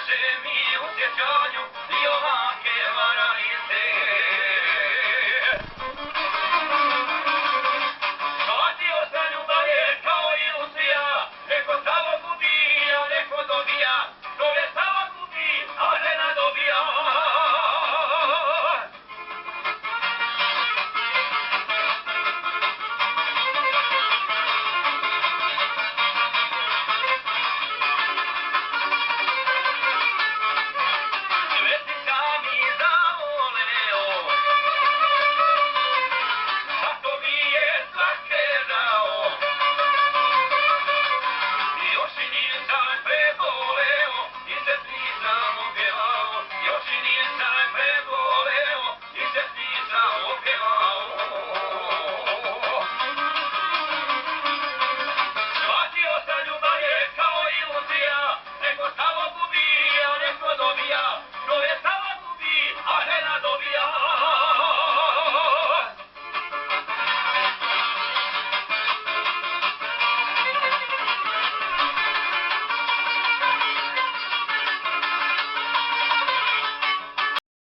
kaže mi u sjećanju i ovake varalice. Shvatio sam ljubav je kao iluzija, neko samo gubi, a neko dobija. Čovjek samo gubi, a žena dobija. Dobija, čovjek samo gubi, a žena dobija.